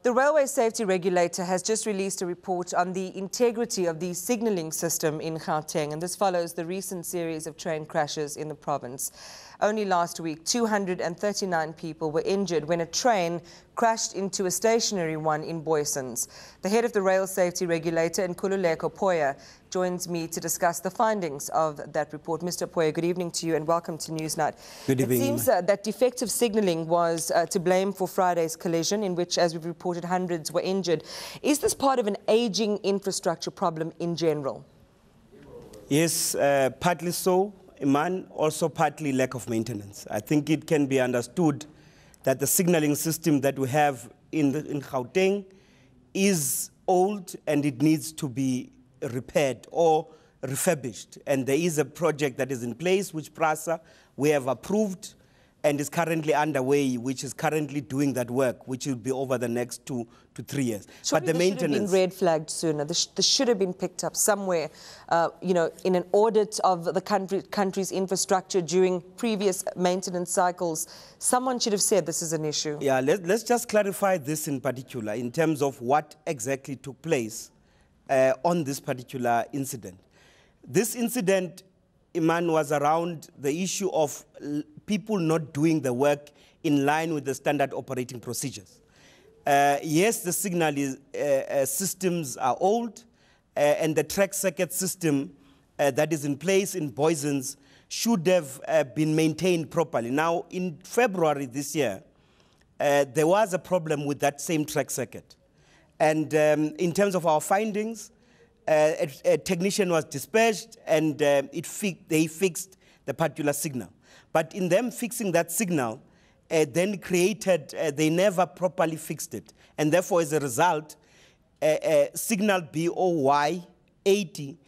The railway safety regulator has just released a report on the integrity of the signalling system in Gauteng, and this follows the recent series of train crashes in the province. Only last week, 239 people were injured when a train crashed into a stationary one in Boysens. The head of the rail safety regulator, Nkululeko Poya, joins me to discuss the findings of that report. Mr. Poya, good evening to you and welcome to Newsnight. Good evening. It seems that defective signalling was to blame for Friday's collision, in which, as we've reported, hundreds were injured. Is this part of an aging infrastructure problem in general? Yes, partly so, Iman, also partly lack of maintenance. I think it can be understood that the signalling system that we have in Gauteng is old and it needs to be repaired or refurbished. And there is a project that is in place which PRASA we have approved and is currently underway, which is currently doing that work, which will be over the next 2 to 3 years. Surely but the maintenance should have been red flagged sooner. This should have been picked up somewhere, in an audit of the country's infrastructure during previous maintenance cycles. Someone should have said this is an issue. Yeah, let's just clarify this in particular in terms of what exactly took place on this particular incident. This incident, Iman, was around the issue of people not doing the work in line with the standard operating procedures. Yes, the signal systems are old, and the track circuit system that is in place in Boysens should have been maintained properly. Now, in February this year, there was a problem with that same track circuit. And in terms of our findings, a technician was dispatched and they fixed the particular signal. But in them fixing that signal, then created, they never properly fixed it. And therefore, as a result, signal BOY 80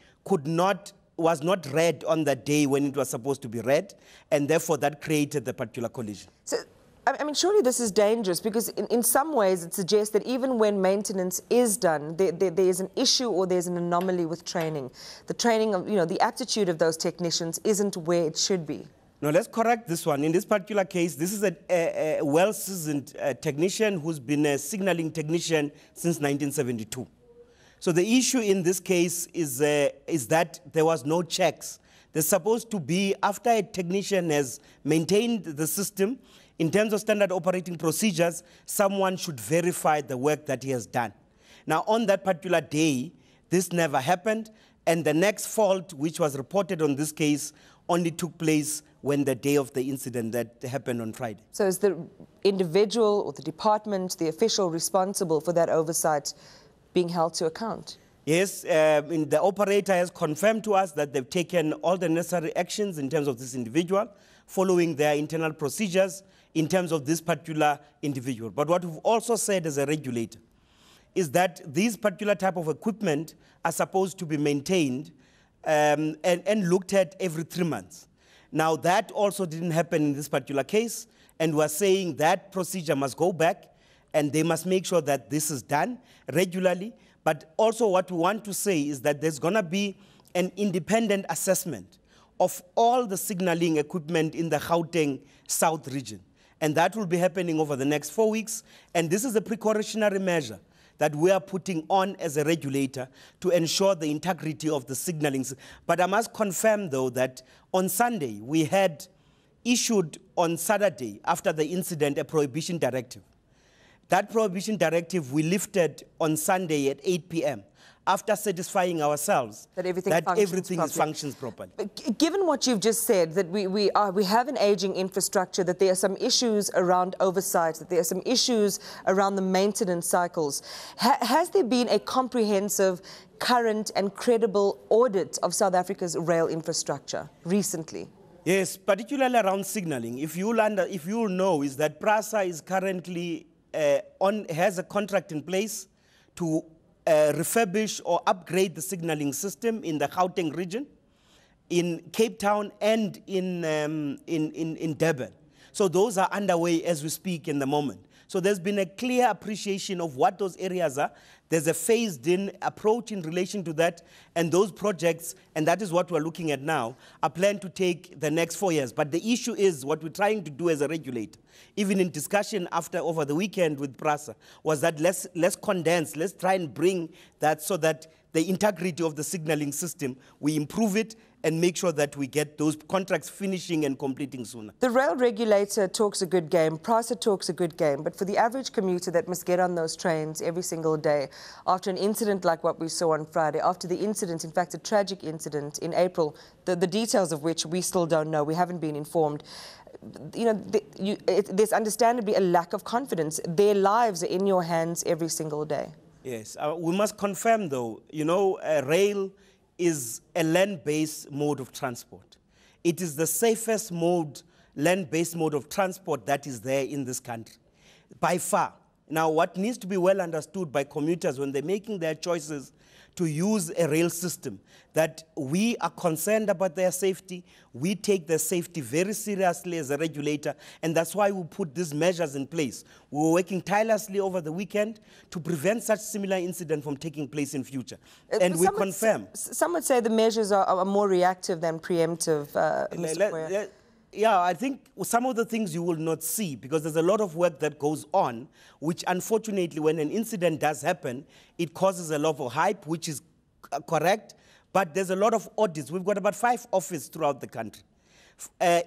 was not read on the day when it was supposed to be read, and therefore that created the particular collision. So, I mean, surely this is dangerous because in some ways it suggests that even when maintenance is done, there is an issue or there's an anomaly with training. The training of, the aptitude of those technicians isn't where it should be. No, let's correct this one. In this particular case, this is a well-seasoned technician who's been a signaling technician since 1972. So the issue in this case is that there was no checks. There's supposed to be, after a technician has maintained the system, in terms of standard operating procedures, someone should verify the work that he has done. Now, on that particular day, this never happened, and the next fault, which was reported on this case, only took place when the day of the incident that happened on Friday. So is the individual or the department, the official responsible for that oversight being held to account? Yes, the operator has confirmed to us that they've taken all the necessary actions in terms of this individual, following their internal procedures in terms of this particular individual. But what we've also said as a regulator is that these particular type of equipment are supposed to be maintained and looked at every 3 months. Now, that also didn't happen in this particular case, and we're saying that procedure must go back, and they must make sure that this is done regularly. But also what we want to say is that there's going to be an independent assessment of all the signaling equipment in the Gauteng South region. And that will be happening over the next 4 weeks. And this is a precautionary measure that we are putting on as a regulator to ensure the integrity of the signaling. But I must confirm, though, that on Sunday, we had issued on Saturday, after the incident, a prohibition directive. That prohibition directive we lifted on Sunday at 8 p.m. after satisfying ourselves that everything functions properly. But given what you've just said, that we have an aging infrastructure, that there are some issues around oversight, that there are some issues around the maintenance cycles, has there been a comprehensive, current and credible audit of South Africa's rail infrastructure recently? Yes, particularly around signalling. If you'll know, is that PRASA is currently has a contract in place to refurbish or upgrade the signaling system in the Gauteng region, in Cape Town and in Durban. So those are underway as we speak in the moment. So there's been a clear appreciation of what those areas are. There's a phased-in approach in relation to that, and those projects, and that is what we're looking at now, are planned to take the next 4 years. But the issue is what we're trying to do as a regulator, even in discussion over the weekend with PRASA, was that let's condense, let's try and bring that so that the integrity of the signaling system, we improve it and make sure that we get those contracts finishing and completing sooner. The rail regulator talks a good game, PRASA talks a good game, but for the average commuter that must get on those trains every single day, after an incident like what we saw on Friday, after the incident, in fact, a tragic incident in April, the details of which we still don't know, we haven't been informed, there's understandably a lack of confidence. Their lives are in your hands every single day. Yes, we must confirm though, rail is a land-based mode of transport. It is the safest land-based mode of transport that is there in this country, by far. Now, what needs to be well understood by commuters when they're making their choices to use a rail system, that we are concerned about their safety, we take their safety very seriously as a regulator, and that's why we put these measures in place. We were working tirelessly over the weekend to prevent such similar incidents from taking place in future. And we confirm. Some would say the measures are more reactive than preemptive, Mr. Poya. Yeah, I think some of the things you will not see, because there's a lot of work that goes on, which unfortunately, when an incident does happen, it causes a lot of hype, which is correct, but there's a lot of audits. We've got about 5 offices throughout the country.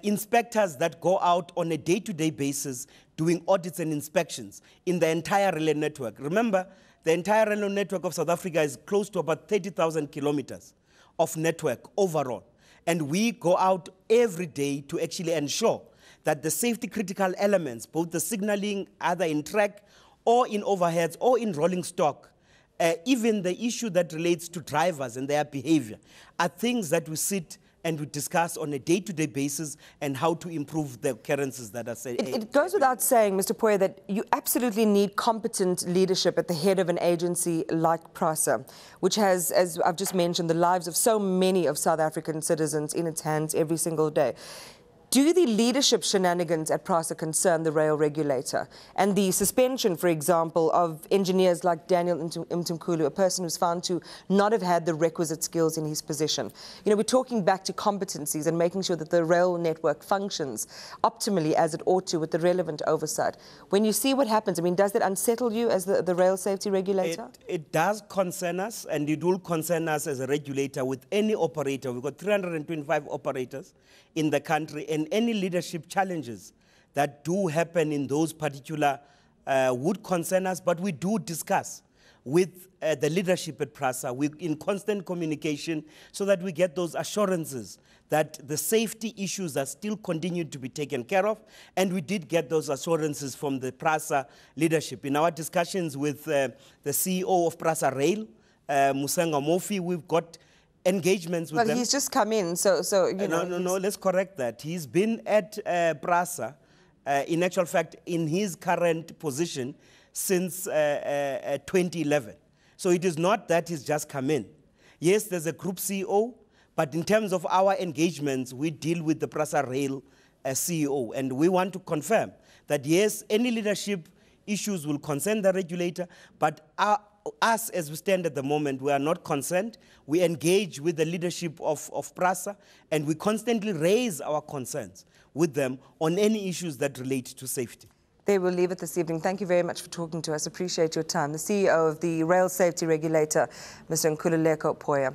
Inspectors that go out on a day-to-day basis doing audits and inspections in the entire rail network. Remember, the entire rail network of South Africa is close to about 30,000 kilometers of network overall. And we go out every day to actually ensure that the safety critical elements, both the signaling, either in track or in overheads or in rolling stock, even the issue that relates to drivers and their behavior, are things that we sit and we discuss on a day-to-day basis and how to improve the occurrences that are said. It goes without saying, Mr. Poya, that you absolutely need competent leadership at the head of an agency like PRASA, which has, as I've just mentioned, the lives of so many of South African citizens in its hands every single day. Do the leadership shenanigans at PRASA concern the rail regulator? And the suspension, for example, of engineers like Daniel Mtimkulu, a person who's found to not have had the requisite skills in his position. We're talking back to competencies and making sure that the rail network functions optimally as it ought to with the relevant oversight. When you see what happens, does that unsettle you as the rail safety regulator? It does concern us, and it will concern us as a regulator with any operator. We've got 325 operators in the country, and any leadership challenges that do happen in those particular would concern us, but we do discuss with the leadership at PRASA. We're in constant communication so that we get those assurances that the safety issues are still continuing to be taken care of, and we did get those assurances from the PRASA leadership. In our discussions with the CEO of PRASA Rail, Musenga Mofi, we've got engagements with them. Well, he's just come in, so No, let's correct that. He's been at PRASA, in actual fact, in his current position since 2011. So it is not that he's just come in. Yes, there's a group CEO, but in terms of our engagements, we deal with the PRASA Rail CEO, and we want to confirm that, yes, any leadership issues will concern the regulator, but us, as we stand at the moment, we are not concerned. We engage with the leadership of PRASA, and we constantly raise our concerns with them on any issues that relate to safety. There we'll leave it this evening. Thank you very much for talking to us. Appreciate your time. The CEO of the Rail Safety Regulator, Mr. Nkululeko Poya.